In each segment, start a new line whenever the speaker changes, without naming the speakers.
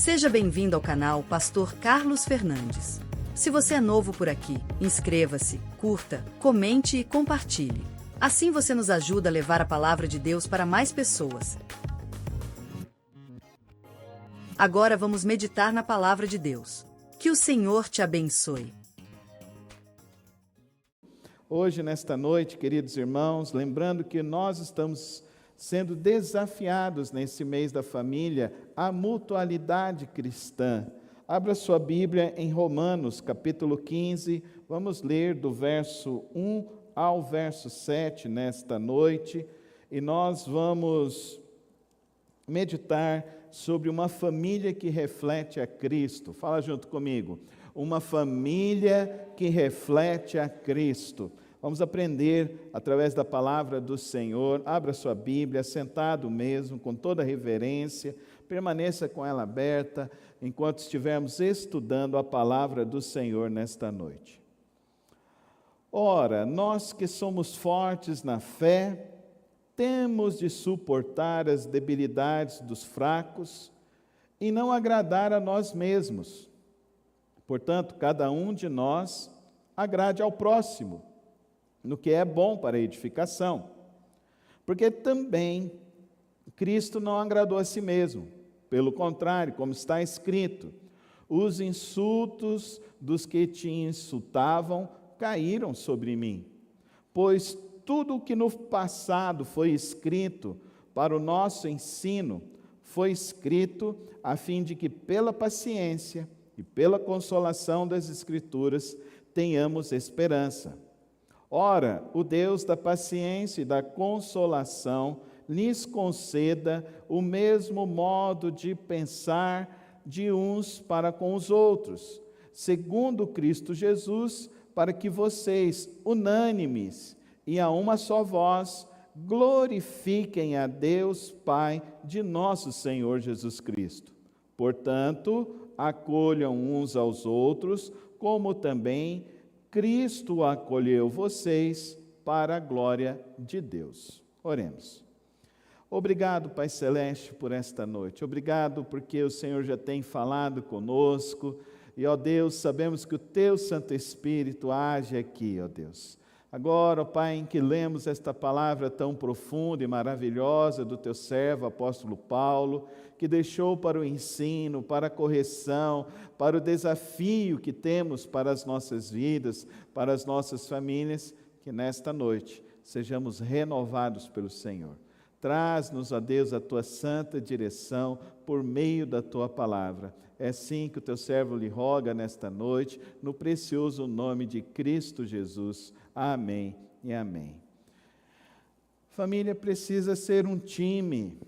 Seja bem-vindo ao canal Pastor Carlos Fernandes. Se você é novo por aqui, inscreva-se, curta, comente e compartilhe. Assim você nos ajuda a levar a palavra de Deus para mais pessoas. Agora vamos meditar na palavra de Deus. Que o Senhor te abençoe.
Hoje, nesta noite, queridos irmãos, lembrando que nós estamos sendo desafiados nesse mês da família à mutualidade cristã. Abra sua Bíblia em Romanos, capítulo 15, vamos ler do verso 1 ao verso 7 nesta noite, e nós vamos meditar sobre uma família que reflete a Cristo. Fala junto comigo. Uma família que reflete a Cristo. Vamos aprender através da palavra do Senhor. Abra sua Bíblia, sentado mesmo, com toda reverência. Permaneça com ela aberta enquanto estivermos estudando a palavra do Senhor nesta noite. Ora, nós que somos fortes na fé, temos de suportar as debilidades dos fracos e não agradar a nós mesmos. Portanto, cada um de nós agrade ao próximo, no que é bom para a edificação. Porque também Cristo não agradou a si mesmo. Pelo contrário, como está escrito, os insultos dos que te insultavam caíram sobre mim. Pois tudo o que no passado foi escrito para o nosso ensino, foi escrito a fim de que pela paciência e pela consolação das Escrituras tenhamos esperança. Ora, o Deus da paciência e da consolação lhes conceda o mesmo modo de pensar de uns para com os outros, segundo Cristo Jesus, para que vocês, unânimes e a uma só voz, glorifiquem a Deus Pai de nosso Senhor Jesus Cristo. Portanto, acolham uns aos outros, como também Cristo acolheu vocês para a glória de Deus. Oremos. Obrigado, Pai Celeste, por esta noite. Obrigado porque o Senhor já tem falado conosco. E, ó Deus, sabemos que o Teu Santo Espírito age aqui, ó Deus. Agora, ó Pai, em que lemos esta palavra tão profunda e maravilhosa do Teu servo, apóstolo Paulo, que deixou para o ensino, para a correção, para o desafio que temos para as nossas vidas, para as nossas famílias, que nesta noite sejamos renovados pelo Senhor. Traz-nos, ó Deus, a Tua santa direção por meio da Tua palavra. É assim que o Teu servo lhe roga nesta noite, no precioso nome de Cristo Jesus. Amém e amém. Família precisa ser um time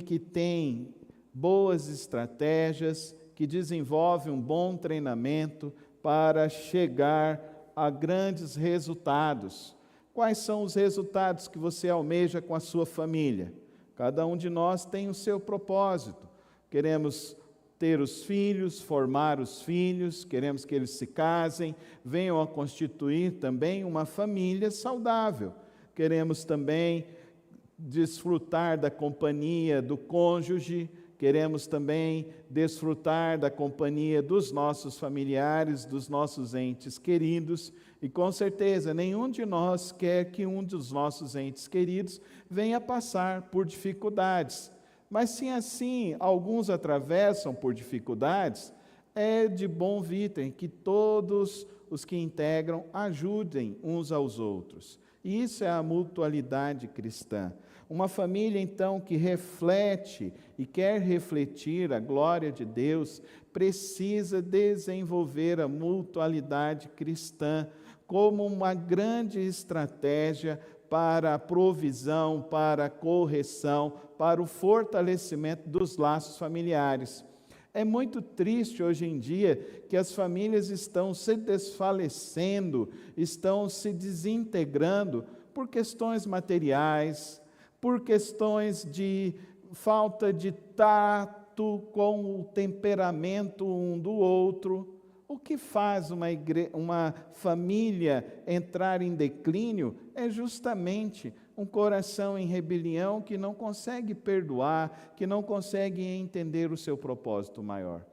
que tem boas estratégias, que desenvolve um bom treinamento para chegar a grandes resultados. Quais são os resultados que você almeja com a sua família? Cada um de nós tem o seu propósito. Queremos ter os filhos, formar os filhos, queremos que eles se casem, venham a constituir também uma família saudável. Queremos também desfrutar da companhia do cônjuge, queremos também desfrutar da companhia dos nossos familiares, dos nossos entes queridos, e com certeza nenhum de nós quer que um dos nossos entes queridos venha passar por dificuldades. Mas se assim alguns atravessam por dificuldades, é de bom vítem que todos os que integram ajudem uns aos outros. E isso é a mutualidade cristã. Uma família, então, que reflete e quer refletir a glória de Deus, precisa desenvolver a mutualidade cristã como uma grande estratégia para a provisão, para a correção, para o fortalecimento dos laços familiares. É muito triste hoje em dia que as famílias estão se desfalecendo, estão se desintegrando por questões materiais, por questões de falta de tato com o temperamento um do outro. O que faz uma família entrar em declínio é justamente um coração em rebelião que não consegue perdoar, que não consegue entender o seu propósito maior.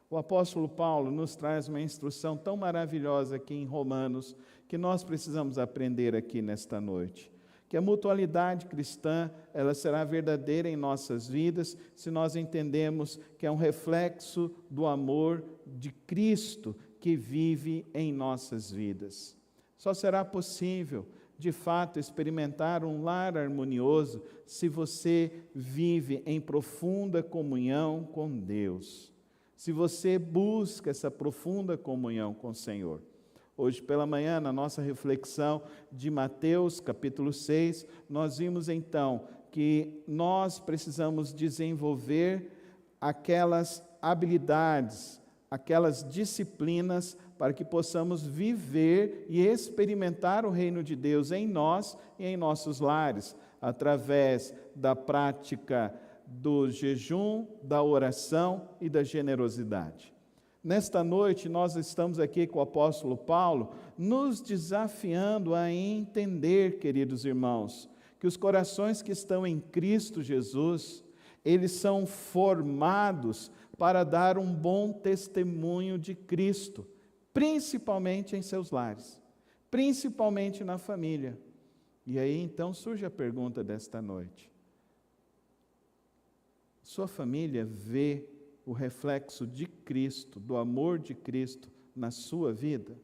O apóstolo Paulo nos traz uma instrução tão maravilhosa aqui em Romanos, que nós precisamos aprender aqui nesta noite. Que a mutualidade cristã, ela será verdadeira em nossas vidas, se nós entendemos que é um reflexo do amor de Cristo que vive em nossas vidas. Só será possível, de fato, experimentar um lar harmonioso se você vive em profunda comunhão com Deus. Se você busca essa profunda comunhão com o Senhor. Hoje pela manhã, na nossa reflexão de Mateus, capítulo 6, nós vimos então que nós precisamos desenvolver aquelas habilidades, aquelas disciplinas para que possamos viver e experimentar o reino de Deus em nós e em nossos lares, através da prática do jejum, da oração e da generosidade. Nesta noite, nós estamos aqui com o apóstolo Paulo, nos desafiando a entender, queridos irmãos, que os corações que estão em Cristo Jesus, eles são formados para dar um bom testemunho de Cristo, principalmente em seus lares, principalmente na família. E aí, então, surge a pergunta desta noite. Sua família vê o reflexo de Cristo, do amor de Cristo na sua vida?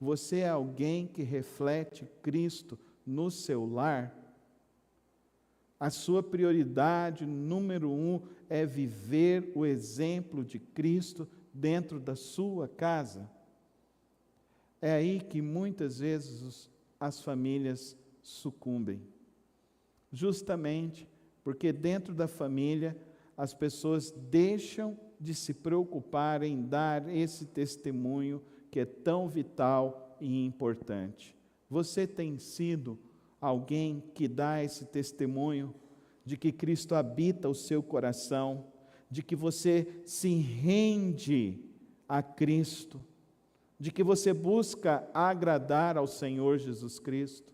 Você é alguém que reflete Cristo no seu lar? A sua prioridade número 1 é viver o exemplo de Cristo dentro da sua casa? É aí que muitas vezes as famílias sucumbem. Justamente porque dentro da família as pessoas deixam de se preocupar em dar esse testemunho que é tão vital e importante. Você tem sido alguém que dá esse testemunho de que Cristo habita o seu coração, de que você se rende a Cristo, de que você busca agradar ao Senhor Jesus Cristo?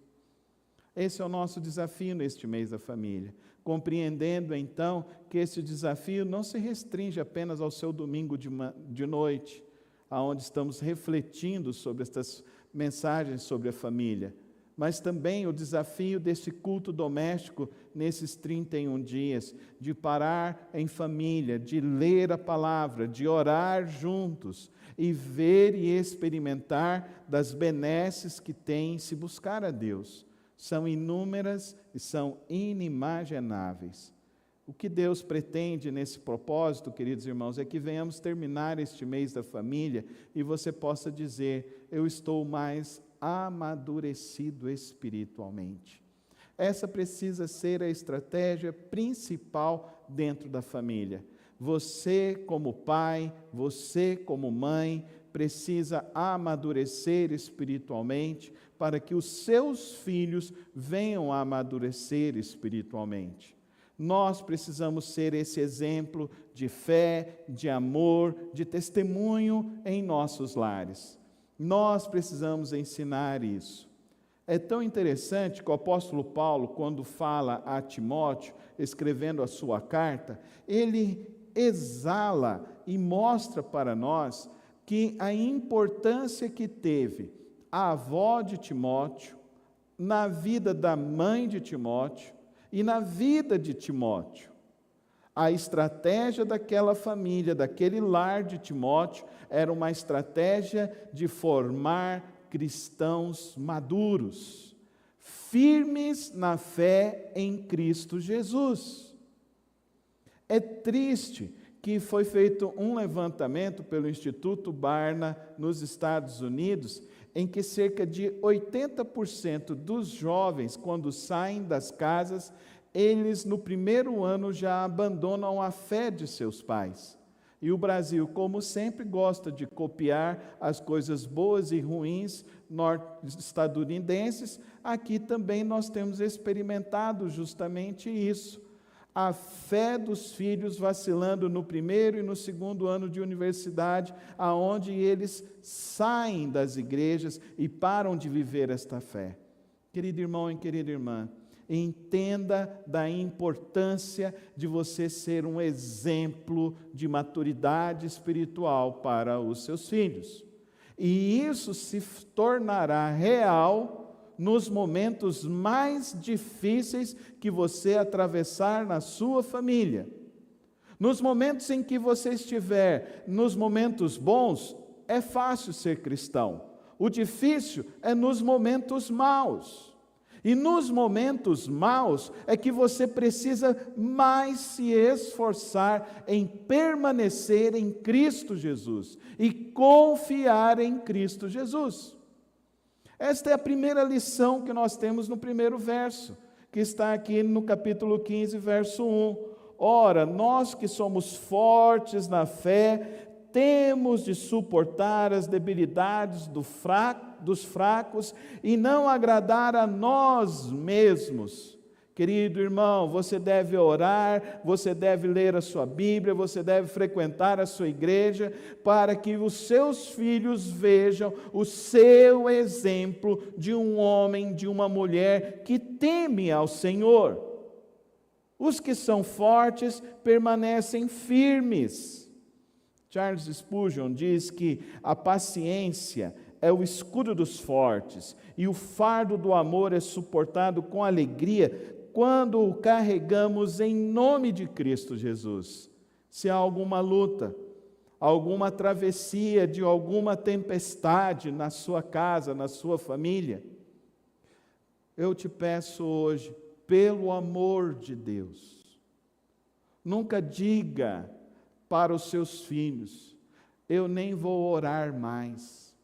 Esse é o nosso desafio neste mês da família. Compreendendo então que esse desafio não se restringe apenas ao seu domingo de noite, onde estamos refletindo sobre estas mensagens sobre a família, mas também o desafio desse culto doméstico nesses 31 dias, de parar em família, de ler a palavra, de orar juntos e ver e experimentar das benesses que tem se buscar a Deus. São inúmeras e são inimagináveis. O que Deus pretende nesse propósito, queridos irmãos, é que venhamos terminar este mês da família e você possa dizer: eu estou mais amadurecido espiritualmente. Essa precisa ser a estratégia principal dentro da família. Você como pai, você como mãe, precisa amadurecer espiritualmente para que os seus filhos venham a amadurecer espiritualmente. Nós precisamos ser esse exemplo de fé, de amor, de testemunho em nossos lares. Nós precisamos ensinar isso. É tão interessante que o apóstolo Paulo, quando fala a Timóteo, escrevendo a sua carta, ele exala e mostra para nós que a importância que teve a avó de Timóteo, na vida da mãe de Timóteo e na vida de Timóteo. A estratégia daquela família, daquele lar de Timóteo, era uma estratégia de formar cristãos maduros, firmes na fé em Cristo Jesus. É triste que foi feito um levantamento pelo Instituto Barna nos Estados Unidos, em que cerca de 80% dos jovens, quando saem das casas, eles no primeiro ano já abandonam a fé de seus pais. E o Brasil, como sempre, gosta de copiar as coisas boas e ruins estadunidenses. Aqui também nós temos experimentado justamente isso. A fé dos filhos vacilando no primeiro e no segundo ano de universidade, aonde eles saem das igrejas e param de viver esta fé. Querido irmão e querida irmã, entenda da importância de você ser um exemplo de maturidade espiritual para os seus filhos. E isso se tornará real nos momentos mais difíceis que você atravessar na sua família. Nos momentos em que você estiver nos momentos bons, é fácil ser cristão. O difícil é nos momentos maus. E nos momentos maus é que você precisa mais se esforçar em permanecer em Cristo Jesus e confiar em Cristo Jesus. Esta é a primeira lição que nós temos no primeiro verso, que está aqui no capítulo 15, verso 1. Ora, nós que somos fortes na fé, temos de suportar as debilidades dos fracos e não agradar a nós mesmos. Querido irmão, você deve orar, você deve ler a sua Bíblia, você deve frequentar a sua igreja, para que os seus filhos vejam o seu exemplo de um homem, de uma mulher que teme ao Senhor. Os que são fortes permanecem firmes. Charles Spurgeon diz que a paciência é o escudo dos fortes e o fardo do amor é suportado com alegria quando o carregamos em nome de Cristo Jesus. Se há alguma luta, alguma travessia de alguma tempestade na sua casa, na sua família, eu te peço hoje, pelo amor de Deus, nunca diga para os seus filhos: eu nem vou orar mais,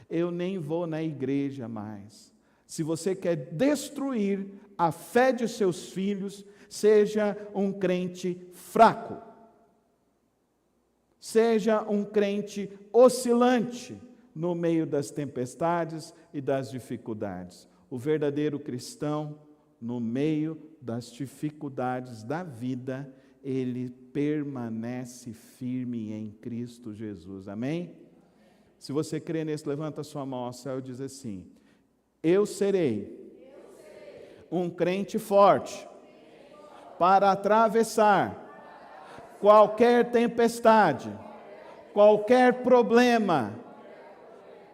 eu nem vou na igreja mais. Se você quer destruir a fé de seus filhos, seja um crente fraco, seja um crente oscilante no meio das tempestades e das dificuldades. O verdadeiro cristão, no meio das dificuldades da vida, ele permanece firme em Cristo Jesus. Amém? Se você crê nisso, levanta a sua mão ao céu e diz assim: eu serei um crente forte para atravessar qualquer tempestade, qualquer problema,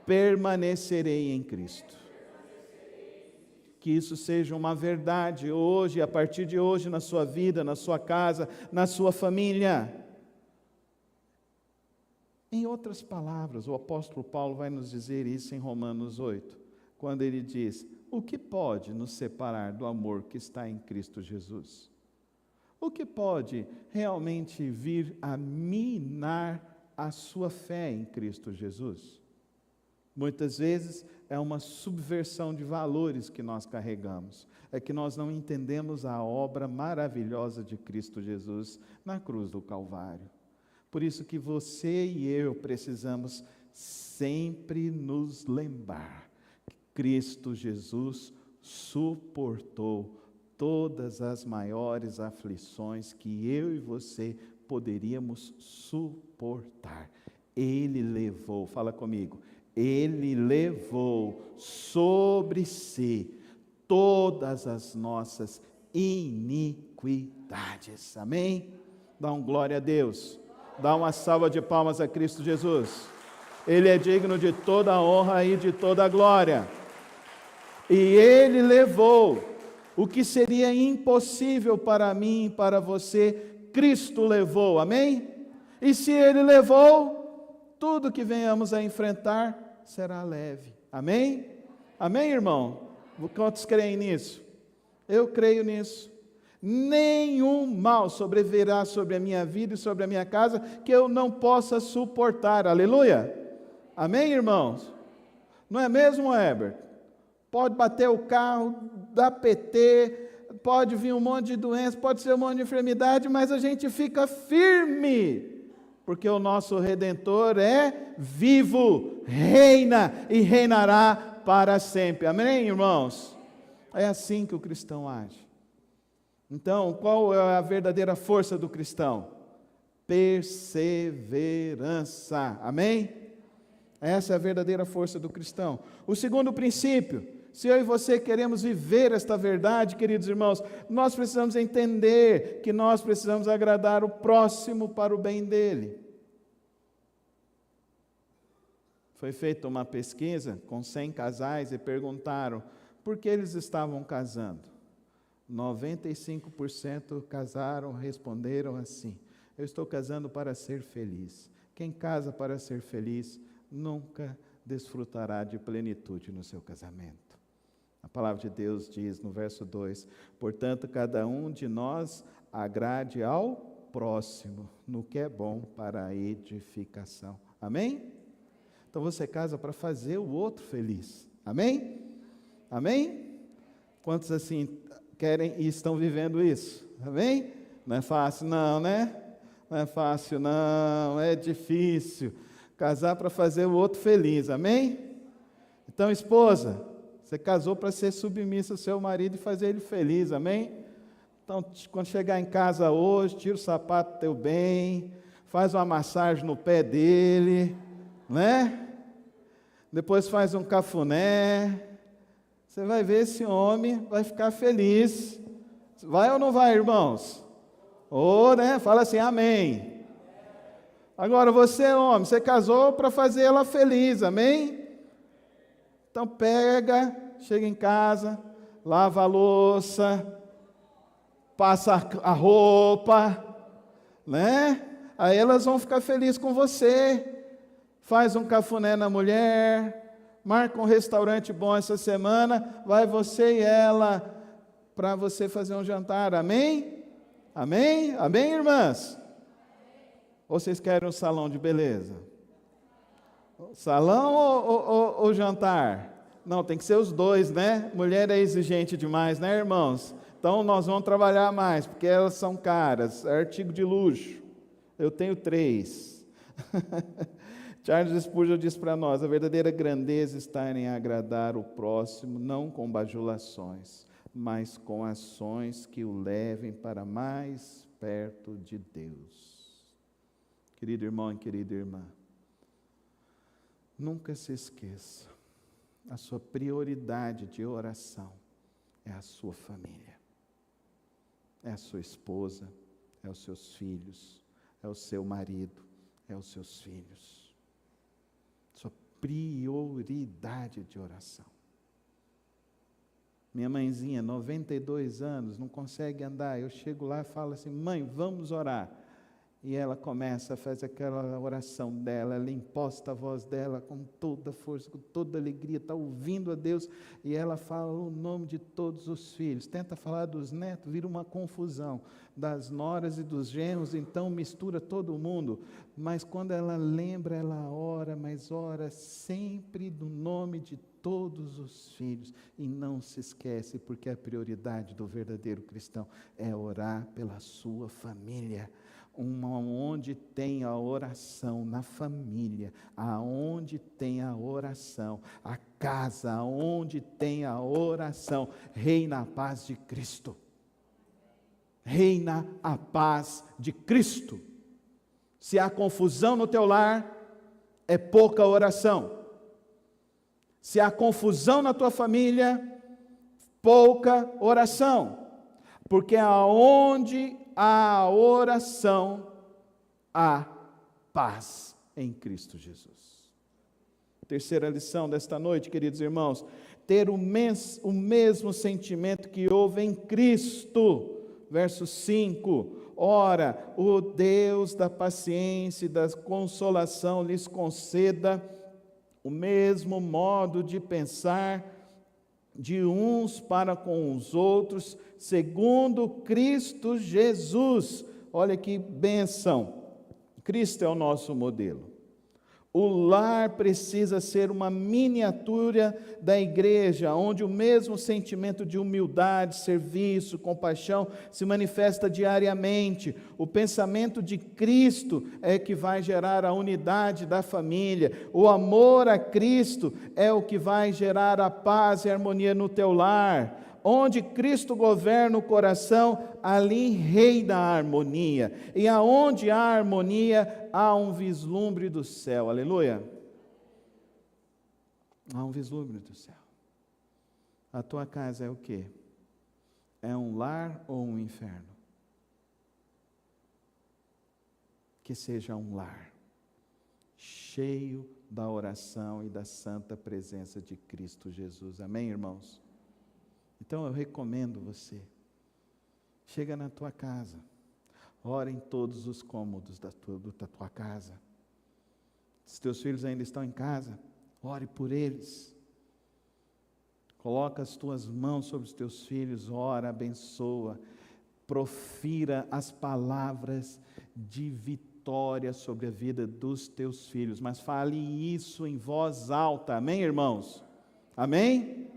permanecerei em Cristo. Que isso seja uma verdade hoje, a partir de hoje, na sua vida, na sua casa, na sua família. Em outras palavras, o apóstolo Paulo vai nos dizer isso em Romanos 8, quando ele diz: o que pode nos separar do amor que está em Cristo Jesus? O que pode realmente vir a minar a sua fé em Cristo Jesus? Muitas vezes é uma subversão de valores que nós carregamos. É que nós não entendemos a obra maravilhosa de Cristo Jesus na cruz do Calvário. Por isso que você e eu precisamos sempre nos lembrar que Cristo Jesus suportou todas as maiores aflições que eu e você poderíamos suportar. Ele levou, fala comigo, Ele levou sobre si todas as nossas iniquidades. Amém? Dá um glória a Deus. Dá uma salva de palmas a Cristo Jesus. Ele é digno de toda a honra e de toda a glória. E Ele levou o que seria impossível para mim e para você, Cristo levou. Amém? E se Ele levou, tudo que venhamos a enfrentar será leve. Amém? Amém, irmão? Quantos creem nisso? Eu creio nisso. Nenhum mal sobrevirá sobre a minha vida e sobre a minha casa que eu não possa suportar. Aleluia? Amém, irmãos? Não é mesmo, Herbert? Pode bater o carro, dar PT, pode vir um monte de doença, pode ser um monte de enfermidade, mas a gente fica firme, porque o nosso Redentor é vivo, reina e reinará para sempre. Amém, irmãos? É assim que o cristão age. Então, qual é a verdadeira força do cristão? Perseverança. Amém? Essa é a verdadeira força do cristão. O segundo princípio: Se eu e você queremos viver esta verdade, queridos irmãos, nós precisamos entender que nós precisamos agradar o próximo para o bem dele. Foi feita uma pesquisa com 100 casais e perguntaram por que eles estavam casando. 95% casaram, responderam assim: eu estou casando para ser feliz. Quem casa para ser feliz nunca desfrutará de plenitude no seu casamento. A palavra de Deus diz no verso 2: portanto, cada um de nós agrade ao próximo no que é bom para a edificação. Amém? Então você casa para fazer o outro feliz. Amém? Amém? Quantos assim querem e estão vivendo isso? Amém? Não é fácil não, né? Não é fácil não, é difícil. Casar para fazer o outro feliz. Amém? Então, esposa, você casou para ser submissa ao seu marido e fazer ele feliz, amém? Então, quando chegar em casa hoje, tira o sapato teu bem, faz uma massagem no pé dele, né? Depois faz um cafuné. Você vai ver esse homem, vai ficar feliz. Vai ou não vai, irmãos? Ou, né? Fala assim, amém. Agora, você, homem, você casou para fazer ela feliz, amém? Então pega, chega em casa, lava a louça, passa a roupa, né? Aí elas vão ficar felizes com você. Faz um cafuné na mulher, marca um restaurante bom essa semana, vai você e ela para você fazer um jantar, amém? Amém? Amém, irmãs? Ou vocês querem um salão de beleza? Salão ou jantar? Não, tem que ser os dois, né? Mulher é exigente demais, né, irmãos? Então nós vamos trabalhar mais, porque elas são caras, é artigo de luxo. Eu tenho 3. Charles Spurgeon diz para nós: a verdadeira grandeza está em agradar o próximo, não com bajulações, mas com ações que o levem para mais perto de Deus. Querido irmão e querida irmã, nunca se esqueça, a sua prioridade de oração é a sua família, é a sua esposa, é os seus filhos, é o seu marido, é os seus filhos. Sua prioridade de oração. Minha mãezinha, 92 anos, não consegue andar. Eu chego lá e falo assim: mãe, vamos orar. E ela começa a fazer aquela oração dela, ela imposta a voz dela com toda força, com toda alegria, está ouvindo a Deus, e ela fala o nome de todos os filhos, tenta falar dos netos, vira uma confusão, das noras e dos genros, então mistura todo mundo, mas quando ela lembra, ela ora, mas ora sempre no nome de todos os filhos, e não se esquece, porque a prioridade do verdadeiro cristão é orar pela sua família. Onde tem a oração na família, aonde tem a oração, a casa onde tem a oração, reina a paz de Cristo. Reina a paz de Cristo. Se há confusão no teu lar, é pouca oração. Se há confusão na tua família, pouca oração. Porque aonde há oração, há paz em Cristo Jesus. Terceira lição desta noite, queridos irmãos: ter o mesmo sentimento que houve em Cristo. Verso 5: ora, o Deus da paciência e da consolação lhes conceda o mesmo modo de pensar de uns para com os outros, segundo Cristo Jesus. Olha que bênção, Cristo é o nosso modelo. O lar precisa ser uma miniatura da igreja, onde o mesmo sentimento de humildade, serviço, compaixão se manifesta diariamente. O pensamento de Cristo é que vai gerar a unidade da família. O amor a Cristo é o que vai gerar a paz e a harmonia no teu lar. Onde Cristo governa o coração, ali reina a harmonia. E aonde há harmonia, há um vislumbre do céu. Aleluia! Há um vislumbre do céu. A tua casa é o quê? É um lar ou um inferno? Que seja um lar, cheio da oração e da santa presença de Cristo Jesus. Amém, irmãos? Então eu recomendo você, chega na tua casa, ora em todos os cômodos da tua casa. Se teus filhos ainda estão em casa, ore por eles. Coloca as tuas mãos sobre os teus filhos, ora, abençoa, profira as palavras de vitória sobre a vida dos teus filhos, mas fale isso em voz alta, amém, irmãos? Amém?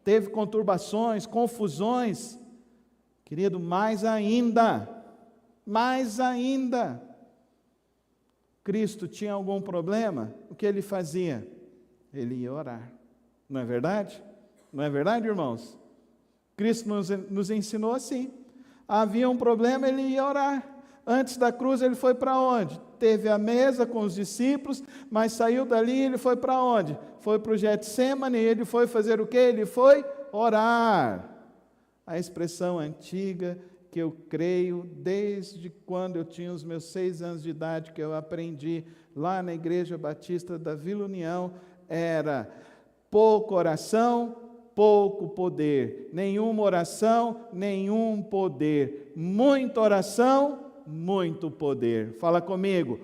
Teve conturbações, confusões, querido, mais ainda, Cristo tinha algum problema, o que ele fazia? Ele ia orar, não é verdade? Não é verdade, irmãos? Cristo nos ensinou assim. Havia um problema, ele ia orar. Antes da cruz ele foi para onde? Teve a mesa com os discípulos, mas saiu dali, ele foi para onde? Foi para o Getsemane, ele foi fazer o quê? Ele foi orar. A expressão antiga que eu creio desde quando eu tinha os meus 6 anos de idade, que eu aprendi lá na Igreja Batista da Vila União, era pouca oração, pouco poder. Nenhuma oração, nenhum poder. Muita oração, muito poder. Fala comigo.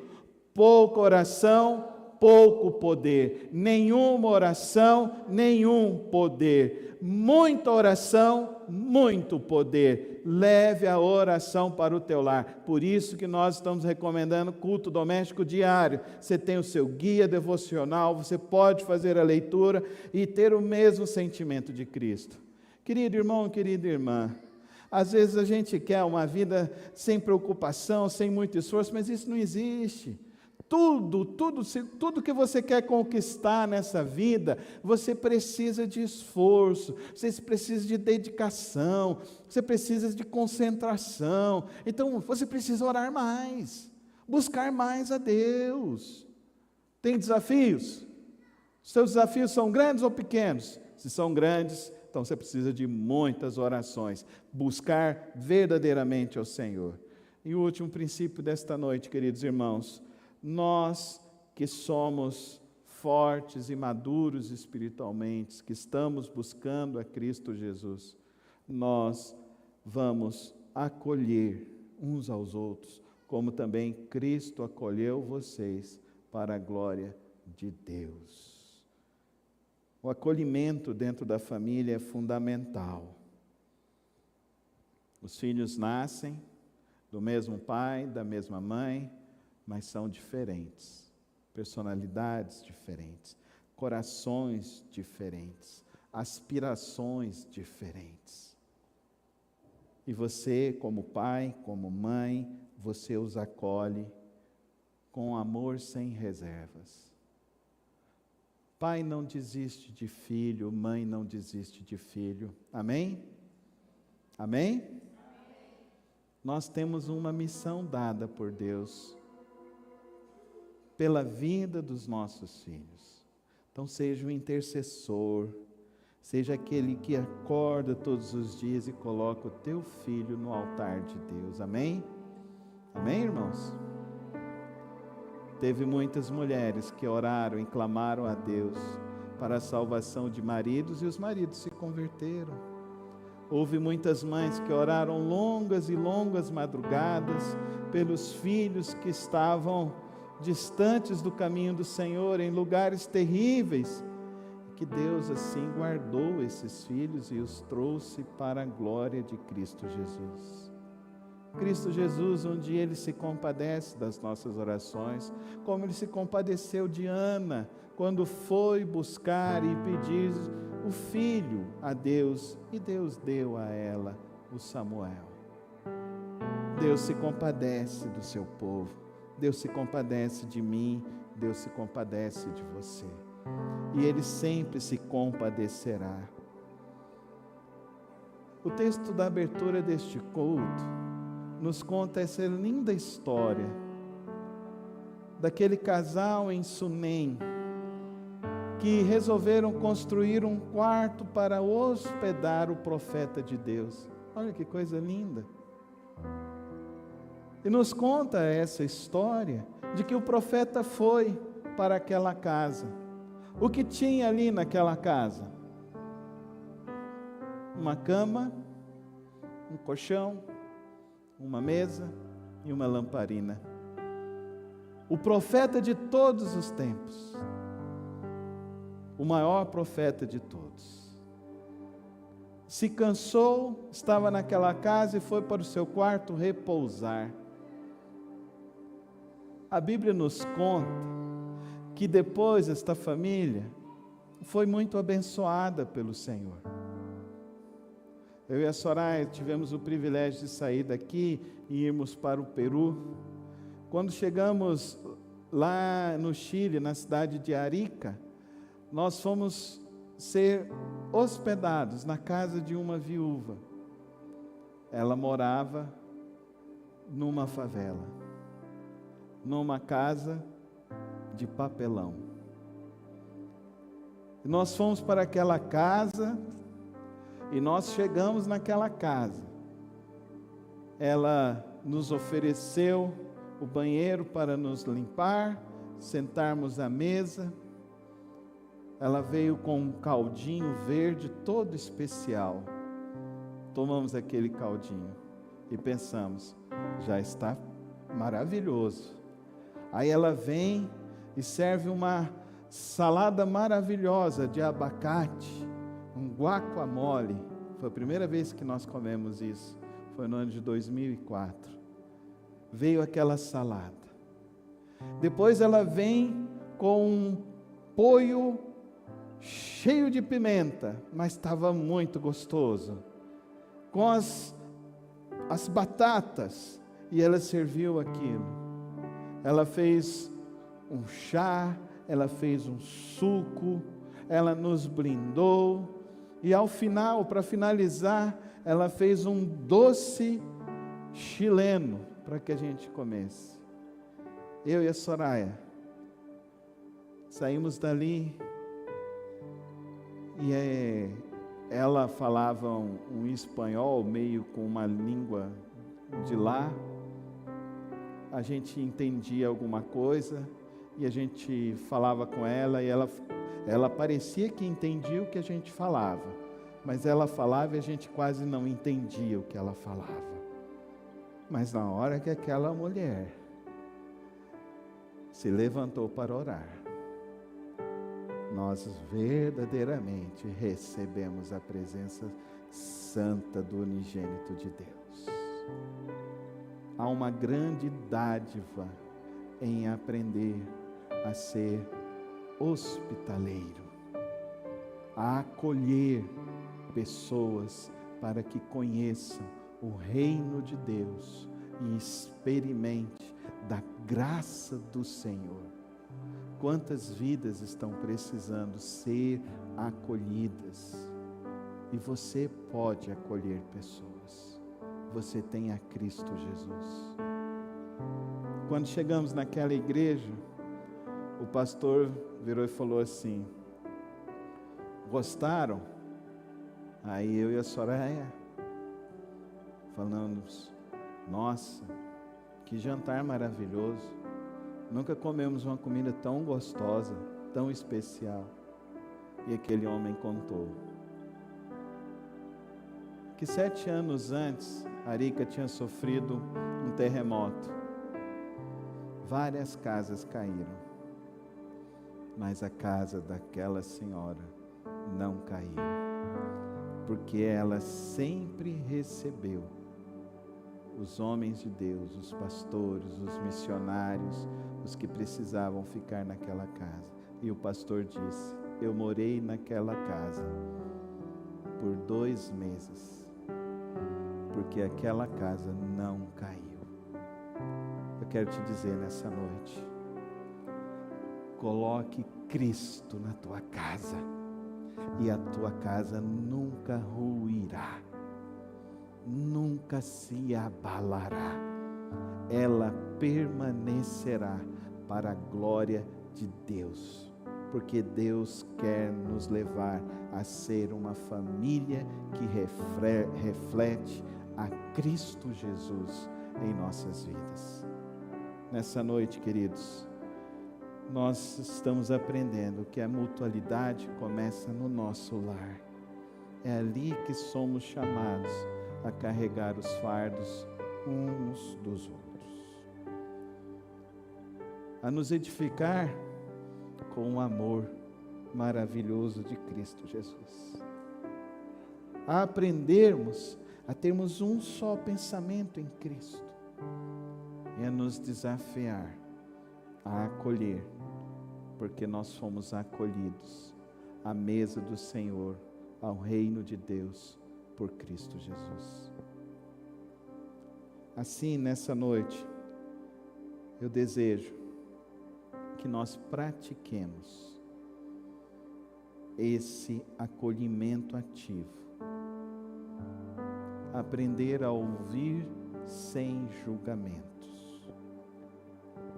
Pouca oração, pouco poder. Nenhuma oração, nenhum poder. Muita oração, muito poder. Leve a oração para o teu lar. Por isso que nós estamos recomendando culto doméstico diário. Você tem o seu guia devocional, você pode fazer a leitura e ter o mesmo sentimento de Cristo. Querido irmão, querida irmã, às vezes a gente quer uma vida sem preocupação, sem muito esforço, mas isso não existe. Tudo que você quer conquistar nessa vida, você precisa de esforço, você precisa de dedicação, você precisa de concentração. Então, você precisa orar mais, buscar mais a Deus. Tem desafios? Seus desafios são grandes ou pequenos? Se são grandes, então você precisa de muitas orações, buscar verdadeiramente ao Senhor. E o último princípio desta noite, queridos irmãos, nós que somos fortes e maduros espiritualmente, que estamos buscando a Cristo Jesus, nós vamos acolher uns aos outros, como também Cristo acolheu vocês para a glória de Deus. O acolhimento dentro da família é fundamental. Os filhos nascem do mesmo pai, da mesma mãe, mas são diferentes, personalidades diferentes, corações diferentes, aspirações diferentes. E você, como pai, como mãe, você os acolhe com amor sem reservas. Pai não desiste de filho, mãe não desiste de filho. Amém? Amém? Nós temos uma missão dada por Deus pela vida dos nossos filhos. Então seja um intercessor, seja aquele que acorda todos os dias e coloca o teu filho no altar de Deus. Amém? Amém, irmãos? Teve muitas mulheres que oraram e clamaram a Deus para a salvação de maridos e os maridos se converteram. Houve muitas mães que oraram longas e longas madrugadas pelos filhos que estavam distantes do caminho do Senhor, em lugares terríveis, que Deus assim guardou esses filhos e os trouxe para a glória de Cristo Jesus. Cristo Jesus, um dia Ele se compadece das nossas orações, como Ele se compadeceu de Ana, quando foi buscar e pedir o filho a Deus, e Deus deu a ela o Samuel. Deus se compadece do seu povo, Deus se compadece de mim, Deus se compadece de você, e Ele sempre se compadecerá. O texto da abertura deste culto nos conta essa linda história daquele casal em Sunem, que resolveram construir um quarto para hospedar o profeta de Deus. Olha que coisa linda. E nos conta essa história de que o profeta foi para aquela casa. O que tinha ali naquela casa? Uma cama, um colchão, uma mesa e uma lamparina. O profeta de todos os tempos, o maior profeta de todos, se cansou, estava naquela casa e foi para o seu quarto repousar. A Bíblia nos conta que depois esta família foi muito abençoada pelo Senhor. Eu e a Soraya tivemos o privilégio de sair daqui e irmos para o Peru. Quando chegamos lá no Chile, na cidade de Arica, nós fomos ser hospedados na casa de uma viúva. Ela morava numa favela, numa casa de papelão. E nós fomos para aquela casa e nós chegamos naquela casa. Ela nos ofereceu o banheiro para nos limpar, sentarmos à mesa. Ela veio com um caldinho verde todo especial. Tomamos aquele caldinho e pensamos, já está maravilhoso. Aí ela vem e serve uma salada maravilhosa de abacate, um guacamole. Foi a primeira vez que nós comemos isso, foi no ano de 2004. Veio aquela salada. Depois ela vem com um polho cheio de pimenta, mas estava muito gostoso, com as batatas, e ela serviu aquilo. Ela fez um chá, ela fez um suco, ela nos brindou, e ao final, para finalizar, ela fez um doce chileno para que a gente comesse. Eu e a Soraya saímos dali e ela falava um espanhol meio com uma língua de lá. A gente entendia alguma coisa e a gente falava com ela e ela parecia que entendia o que a gente falava, mas ela falava e a gente quase não entendia o que ela falava. Mas na hora que aquela mulher se levantou para orar, nós verdadeiramente recebemos a presença santa do unigênito de Deus. Há uma grande dádiva em aprender a ser hospitaleiro, a acolher pessoas para que conheçam o reino de Deus e experimente da graça do Senhor. Quantas vidas estão precisando ser acolhidas? E você pode acolher pessoas. Você tem a Cristo Jesus. Quando chegamos naquela igreja, o pastor virou e falou assim: gostaram? Aí eu e a Soraya falamos: nossa, que jantar maravilhoso. Nunca comemos uma comida tão gostosa, tão especial. E aquele homem contou que 7 anos antes, Arica tinha sofrido um terremoto. Várias casas caíram, mas a casa daquela senhora não caiu, porque ela sempre recebeu os homens de Deus, os pastores, os missionários, os que precisavam ficar naquela casa. E o pastor disse: eu morei naquela casa por 2 meses, porque aquela casa não caiu. Eu quero te dizer nessa noite: coloque Cristo na tua casa, e a tua casa nunca ruirá, nunca se abalará, ela permanecerá para a glória de Deus. porque Deus quer nos levar a ser uma família que reflete a Cristo Jesus em nossas vidas. Nessa noite, queridos, nós estamos aprendendo que a mutualidade começa no nosso lar. É ali que somos chamados a carregar os fardos uns dos outros, a nos edificar com o amor maravilhoso de Cristo Jesus, a aprendermos a termos um só pensamento em Cristo e a nos desafiar a acolher, porque nós fomos acolhidos à mesa do Senhor, ao reino de Deus por Cristo Jesus. Assim, nessa noite, eu desejo que nós pratiquemos esse acolhimento ativo, aprender a ouvir sem julgamentos,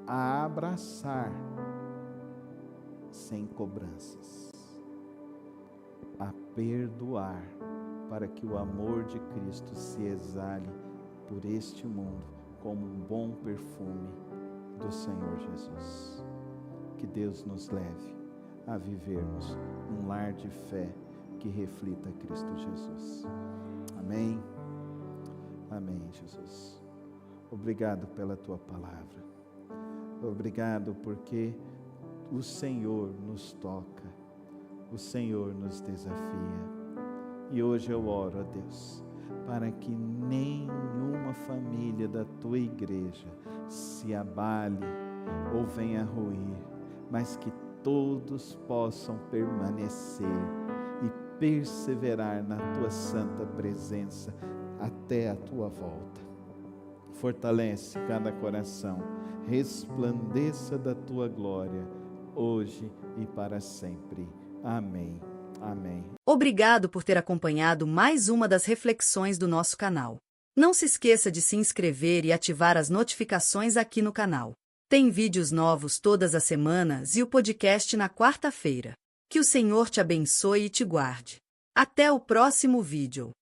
a abraçar sem cobranças, a perdoar para que o amor de Cristo se exale por este mundo como um bom perfume do Senhor Jesus. Que Deus nos leve a vivermos um lar de fé que reflita Cristo Jesus. Amém? Amém, Jesus. Obrigado pela Tua palavra. Obrigado porque o Senhor nos toca, o Senhor nos desafia. E hoje eu oro a Deus, para que nenhuma família da Tua igreja se abale ou venha a ruir, mas que todos possam permanecer e perseverar na Tua santa presença até a Tua volta. Fortalece cada coração, resplandeça da Tua glória, hoje e para sempre. Amém. Amém.
Obrigado por ter acompanhado mais uma das reflexões do nosso canal. Não se esqueça de se inscrever e ativar as notificações aqui no canal. Tem vídeos novos todas as semanas e o podcast na quarta-feira. Que o Senhor te abençoe e te guarde. Até o próximo vídeo.